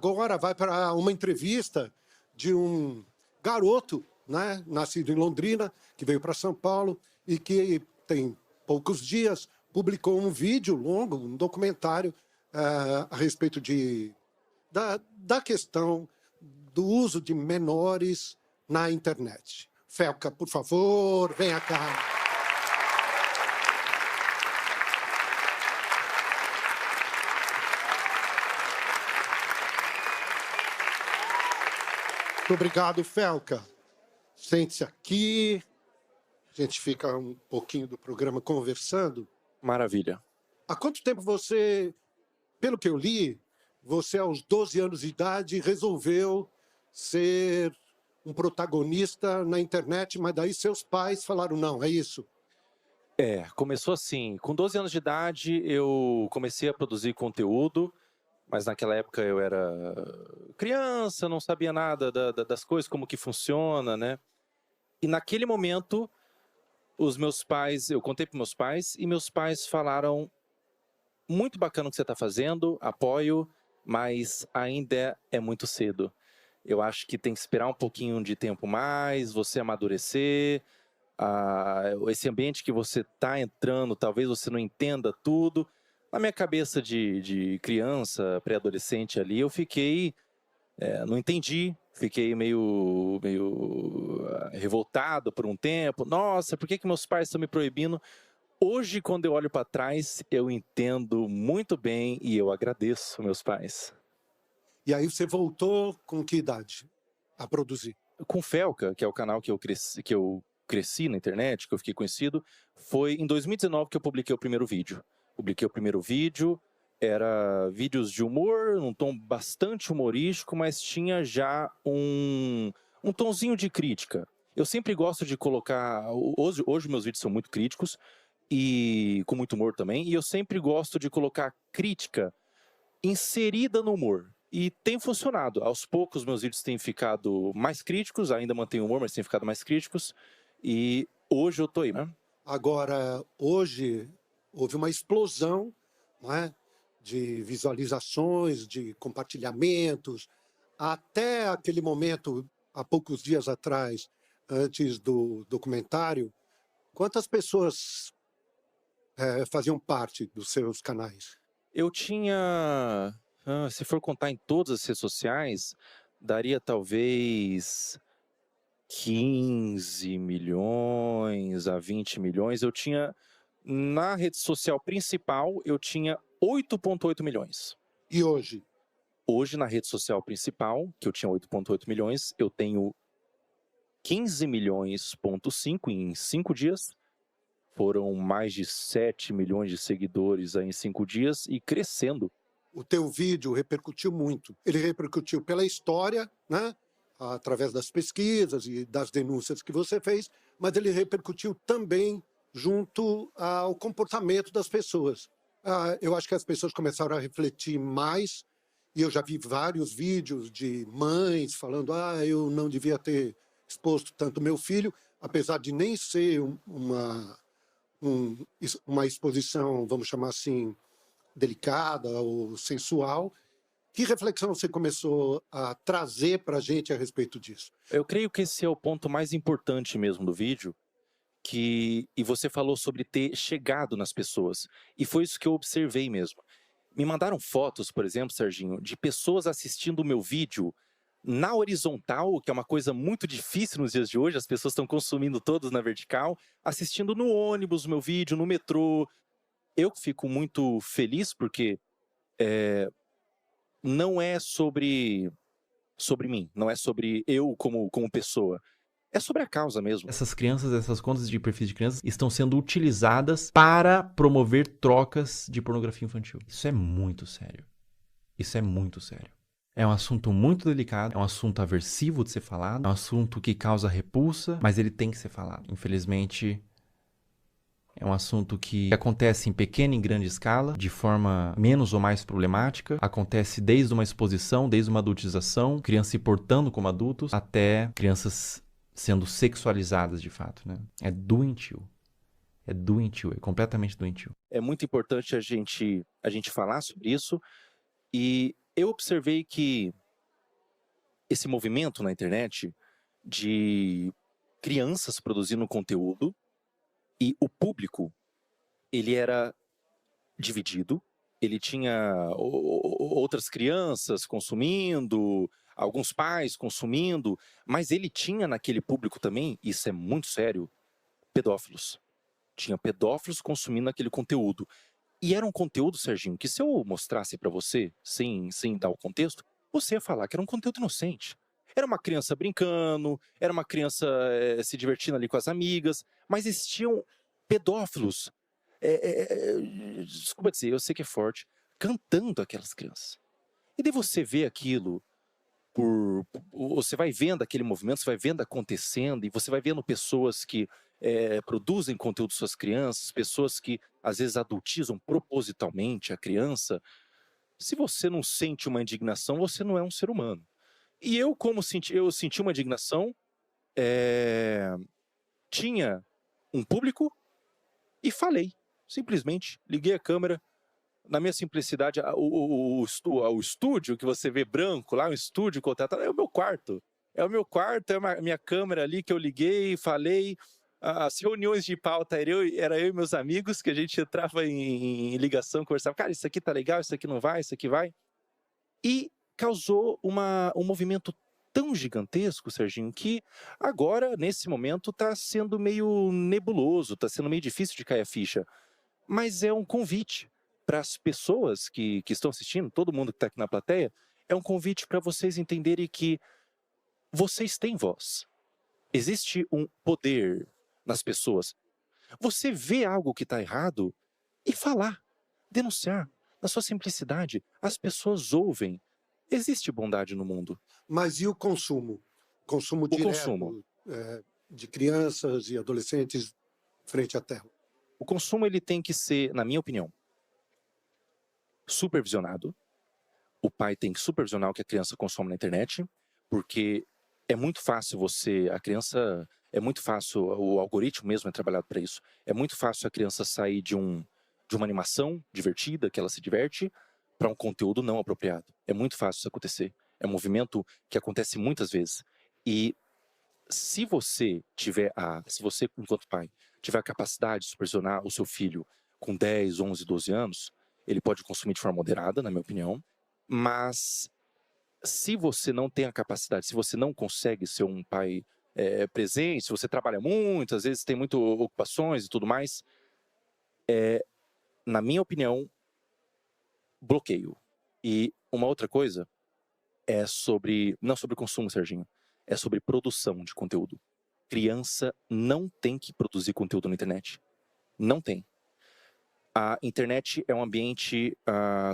agora vai para uma entrevista de um garoto, né, nascido em Londrina, que veio para São Paulo e que tem poucos dias publicou um vídeo longo, um documentário a respeito da questão do uso de menores na internet. Felca, por favor, venha cá. Muito obrigado, Felca. Sente-se aqui. A gente fica um pouquinho do programa conversando. Maravilha. Há quanto tempo você, pelo que eu li, você aos 12 anos de idade resolveu ser um protagonista na internet, mas daí seus pais falaram não, é isso? Começou assim. Com 12 anos de idade, eu comecei a produzir conteúdo, mas naquela época eu era criança, não sabia nada das coisas, como que funciona, né? E naquele momento, eu contei para meus pais, e meus pais falaram: muito bacana o que você está fazendo, apoio, mas ainda é muito cedo. Eu acho que tem que esperar um pouquinho de tempo mais, você amadurecer, esse ambiente que você está entrando, talvez você não entenda tudo. Na minha cabeça de criança, pré-adolescente ali, eu fiquei, não entendi, fiquei meio revoltado por um tempo. Nossa, por que meus pais estão me proibindo? Hoje, quando eu olho para trás, eu entendo muito bem e eu agradeço meus pais. E aí você voltou com que idade a produzir? Com Felca, que é o canal que eu cresci na internet, que eu fiquei conhecido, foi em 2019 que eu publiquei o primeiro vídeo. Publiquei o primeiro vídeo, era vídeos de humor, um tom bastante humorístico, mas tinha já um tonzinho de crítica. Eu sempre gosto de colocar... Hoje meus vídeos são muito críticos, e com muito humor também, e eu sempre gosto de colocar crítica inserida no humor. E tem funcionado. Aos poucos, meus vídeos têm ficado mais críticos, ainda mantenho humor, mas têm ficado mais críticos. E hoje eu tô aí, né? Agora, hoje, houve uma explosão, não é? De visualizações, de compartilhamentos. Até aquele momento, há poucos dias atrás, antes do documentário, quantas pessoas faziam parte dos seus canais? Eu tinha... se for contar em todas as redes sociais, daria talvez 15 milhões a 20 milhões. Eu tinha, na rede social principal, eu tinha 8,8 milhões. E hoje? Hoje, na rede social principal, que eu tinha 8,8 milhões, eu tenho 15 milhões,5 em 5 dias. Foram mais de 7 milhões de seguidores aí em 5 dias e crescendo. O teu vídeo repercutiu muito. Ele repercutiu pela história, né? Através das pesquisas e das denúncias que você fez, mas ele repercutiu também junto ao comportamento das pessoas. Eu acho que as pessoas começaram a refletir mais, e eu já vi vários vídeos de mães falando: eu não devia ter exposto tanto meu filho, apesar de nem ser uma exposição, vamos chamar assim, delicada ou sensual. Que reflexão você começou a trazer para a gente a respeito disso? Eu creio que esse é o ponto mais importante mesmo do vídeo, e você falou sobre ter chegado nas pessoas, e foi isso que eu observei mesmo. Me mandaram fotos, por exemplo, Serginho, de pessoas assistindo o meu vídeo na horizontal, que é uma coisa muito difícil nos dias de hoje, as pessoas estão consumindo todos na vertical, assistindo no ônibus o meu vídeo, no metrô. Eu fico muito feliz porque não é sobre mim, não é sobre eu como pessoa. É sobre a causa mesmo. Essas crianças, essas contas de perfis de crianças estão sendo utilizadas para promover trocas de pornografia infantil. Isso é muito sério. Isso é muito sério. É um assunto muito delicado, é um assunto aversivo de ser falado, é um assunto que causa repulsa, mas ele tem que ser falado. Infelizmente, é um assunto que acontece em pequena e grande escala, de forma menos ou mais problemática. Acontece desde uma exposição, desde uma adultização, crianças se portando como adultos, até crianças sendo sexualizadas de fato, né? É doentio. É doentio, é completamente doentio. É muito importante a gente falar sobre isso, e eu observei que esse movimento na internet de crianças produzindo conteúdo e o público, ele era dividido, ele tinha outras crianças consumindo, alguns pais consumindo, mas ele tinha naquele público também, isso é muito sério, pedófilos. Tinha pedófilos consumindo aquele conteúdo. E era um conteúdo, Serginho, que se eu mostrasse pra você, sem dar o contexto, você ia falar que era um conteúdo inocente. Era uma criança brincando, era uma criança se divertindo ali com as amigas, mas existiam pedófilos, desculpa dizer, eu sei que é forte, cantando aquelas crianças. E daí você vê aquilo, você vai vendo aquele movimento, você vai vendo acontecendo, e você vai vendo pessoas que produzem conteúdo suas crianças, pessoas que às vezes adultizam propositalmente a criança. Se você não sente uma indignação, você não é um ser humano. E eu, eu senti uma indignação, tinha um público e falei. Simplesmente liguei a câmera, na minha simplicidade, o estúdio que você vê branco lá, o estúdio contratado, é o meu quarto. É o meu quarto, é a minha câmera ali que eu liguei, falei. As reuniões de pauta era eu e meus amigos, que a gente entrava em ligação, conversava, cara, isso aqui tá legal, isso aqui não vai, isso aqui vai. E causou um movimento tão gigantesco, Serginho, que agora, nesse momento, está sendo meio nebuloso, está sendo meio difícil de cair a ficha. Mas é um convite para as pessoas que estão assistindo, todo mundo que está aqui na plateia, é um convite para vocês entenderem que vocês têm voz. Existe um poder nas pessoas. Você vê algo que está errado e falar, denunciar, na sua simplicidade. As pessoas ouvem. Existe bondade no mundo. Mas e o consumo? Consumo direto de crianças e adolescentes frente à tela? O consumo ele tem que ser, na minha opinião, supervisionado. O pai tem que supervisionar o que a criança consome na internet, porque é muito fácil o algoritmo mesmo é trabalhado para isso. É muito fácil a criança sair de uma animação divertida, que ela se diverte, para um conteúdo não apropriado. É muito fácil isso acontecer. É um movimento que acontece muitas vezes. E se você, enquanto pai, tiver a capacidade de supervisionar o seu filho com 10, 11, 12 anos, ele pode consumir de forma moderada, na minha opinião, mas se você não tem a capacidade, se você não consegue ser um pai presente, se você trabalha muito, às vezes tem muitas ocupações e tudo mais, na minha opinião, bloqueio. E uma outra coisa é não sobre consumo, Serginho, é sobre produção de conteúdo. Criança não tem que produzir conteúdo na internet. Não tem. A internet é um ambiente,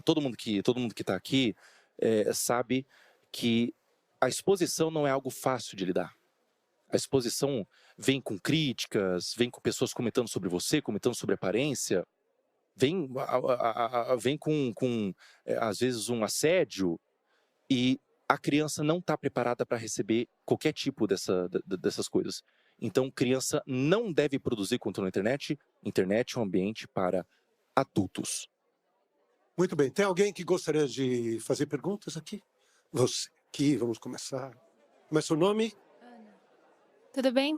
todo mundo que está aqui sabe que a exposição não é algo fácil de lidar. A exposição vem com críticas, vem com pessoas comentando sobre você, comentando sobre aparência, vem com às vezes um assédio, e a criança não está preparada para receber qualquer tipo dessas coisas. Então, criança não deve produzir conteúdo na internet. Internet é um ambiente para adultos. Muito bem. Tem alguém que gostaria de fazer perguntas aqui? Você aqui, vamos começar. Como é seu nome? Ana. Tudo bem?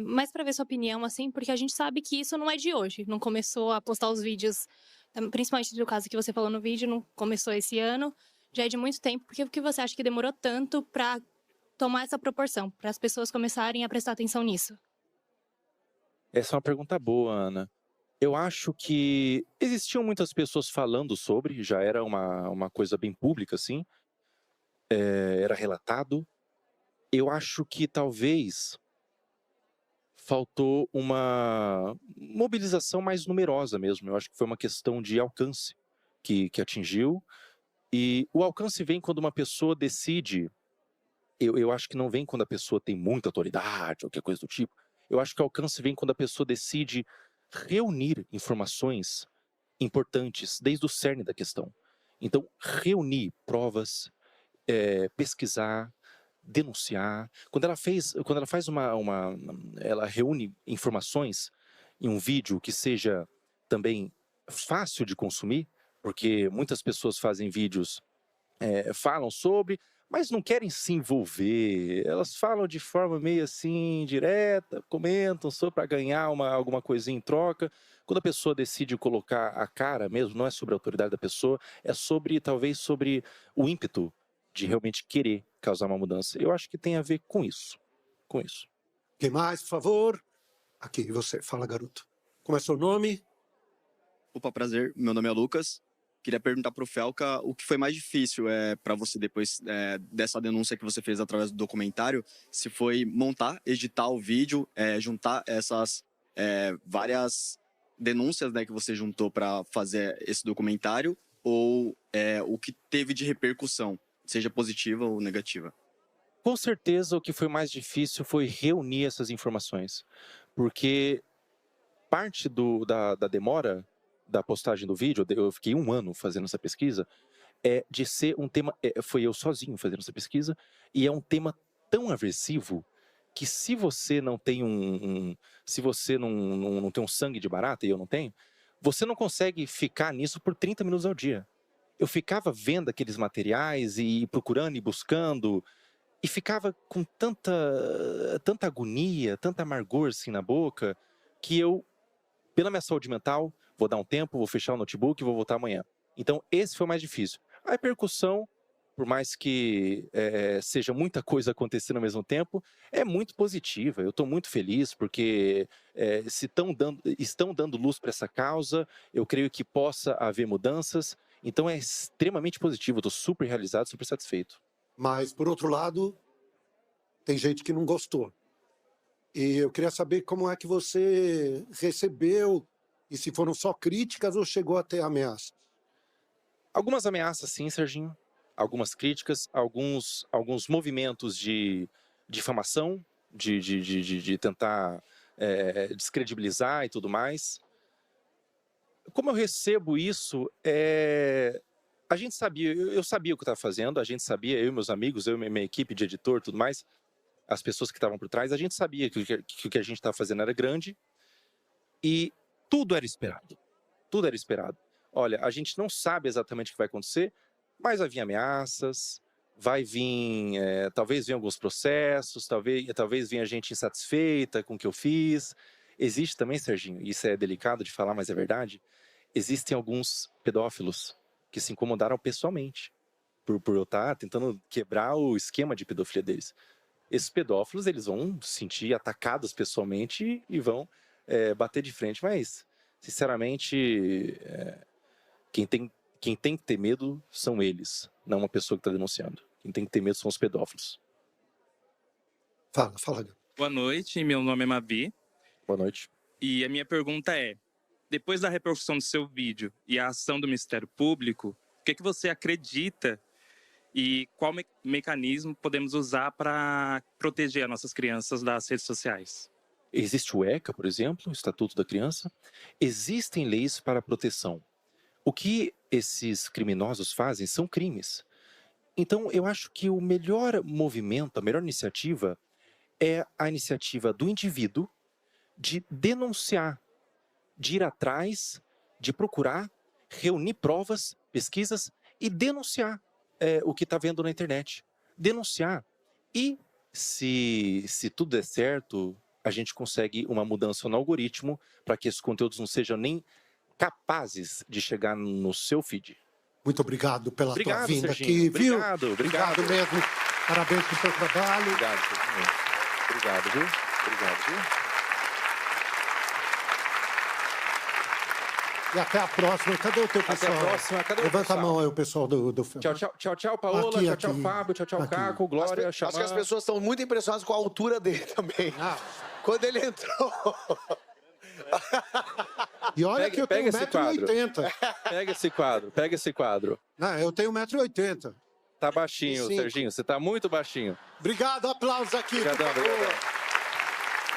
Mais para ver sua opinião, assim, porque a gente sabe que isso não é de hoje. Não começou a postar os vídeos, principalmente no caso que você falou no vídeo, não começou esse ano, já é de muito tempo. Por que você acha que demorou tanto para tomar essa proporção, para as pessoas começarem a prestar atenção nisso? Essa é uma pergunta boa, Ana. Eu acho que existiam muitas pessoas falando sobre, já era uma coisa bem pública, assim, era relatado. Eu acho que talvez faltou uma mobilização mais numerosa mesmo. Eu acho que foi uma questão de alcance que atingiu. E o alcance vem quando uma pessoa decide. Eu acho que não vem quando a pessoa tem muita autoridade ou qualquer coisa do tipo. Eu acho que o alcance vem quando a pessoa decide reunir informações importantes desde o cerne da questão. Então, reunir provas, pesquisar, denunciar. Quando ela faz ela reúne informações em um vídeo que seja também fácil de consumir, porque muitas pessoas fazem vídeos, falam sobre, mas não querem se envolver. Elas falam de forma meio assim, direta, comentam só para ganhar alguma coisinha em troca. Quando a pessoa decide colocar a cara mesmo, não é sobre a autoridade da pessoa, é talvez sobre o ímpeto de realmente querer causar uma mudança. Eu acho que tem a ver com isso. Com isso. Quem mais, por favor? Aqui, você. Fala, garoto. Como é seu nome? Opa, prazer. Meu nome é Lucas. Queria perguntar pro Felca o que foi mais difícil para você depois dessa denúncia que você fez através do documentário, se foi montar, editar o vídeo, juntar essas várias denúncias, né, que você juntou para fazer esse documentário, ou o que teve de repercussão, seja positiva ou negativa. Com certeza o que foi mais difícil foi reunir essas informações, porque parte da demora da postagem do vídeo, eu fiquei 1 ano fazendo essa pesquisa, de ser um tema, foi eu sozinho fazendo essa pesquisa, e é um tema tão aversivo que se você não tem se você não tem um sangue de barata, e eu não tenho, você não consegue ficar nisso por 30 minutos ao dia. Eu ficava vendo aqueles materiais e procurando e buscando, e ficava com tanta agonia, tanta amargor assim na boca, que eu, pela minha saúde mental, vou dar um tempo, vou fechar o notebook e vou voltar amanhã. Então, esse foi o mais difícil. A repercussão, por mais que seja muita coisa acontecendo ao mesmo tempo, é muito positiva. Eu estou muito feliz porque se estão dando luz para essa causa, eu creio que possa haver mudanças. Então, é extremamente positivo. Eu estou super realizado, super satisfeito. Mas, por outro lado, tem gente que não gostou. E eu queria saber como é que você recebeu, e se foram só críticas ou chegou a ter ameaças? Algumas ameaças, sim, Serginho. Algumas críticas, alguns movimentos de difamação, de tentar descredibilizar e tudo mais. Como eu recebo isso, a gente sabia, eu sabia o que eu estava fazendo, a gente sabia, eu e meus amigos, eu e minha equipe de editor e tudo mais, as pessoas que estavam por trás, a gente sabia que o que a gente estava fazendo era grande e tudo era esperado. Tudo era esperado. Olha, a gente não sabe exatamente o que vai acontecer, mas vai vir ameaças, vai vir, talvez venham alguns processos, talvez venha gente insatisfeita com o que eu fiz. Existe também, Serginho, e isso é delicado de falar, mas é verdade, existem alguns pedófilos que se incomodaram pessoalmente por eu estar tentando quebrar o esquema de pedofilia deles. Esses pedófilos, eles vão se sentir atacados pessoalmente e vão bater de frente, mas, sinceramente, quem tem que ter medo são eles, não uma pessoa que está denunciando. Quem tem que ter medo são os pedófilos. Fala. Boa noite, meu nome é Mavi. Boa noite. E a minha pergunta é, depois da repercussão do seu vídeo e a ação do Ministério Público, o que você acredita e qual mecanismo podemos usar para proteger as nossas crianças das redes sociais? Existe o ECA, por exemplo, o Estatuto da Criança. Existem leis para proteção. O que esses criminosos fazem são crimes. Então, eu acho que o melhor movimento, a melhor iniciativa é a iniciativa do indivíduo de denunciar, de ir atrás, de procurar, reunir provas, pesquisas e denunciar o que está vendo na internet. Denunciar. E, se tudo der certo, a gente consegue uma mudança no algoritmo para que esses conteúdos não sejam nem capazes de chegar no seu feed. Muito obrigado pela tua vinda, Serginho. aqui, viu? Obrigado Mesmo. Parabéns pelo seu trabalho. Obrigado, Serginho. Obrigado, viu? Obrigado, viu? E até a próxima. Cadê o teu pessoal? Até a próxima. Cadê o Levanta pessoal? a mão aí, o pessoal do Tchau, Paola. Aqui, tchau, aqui. Fábio. Tchau, Aqui. Caco. Glória, Acho que as Xamã. pessoas estão muito impressionadas com a altura dele também. Quando ele entrou... E olha que eu tenho esse quadro. 1,80m. Pega esse quadro. Não, eu tenho 1,80m. Tá baixinho, Sim. Serginho. Você tá muito baixinho. Obrigado, aplausos aqui. Obrigadão, por favor. obrigado.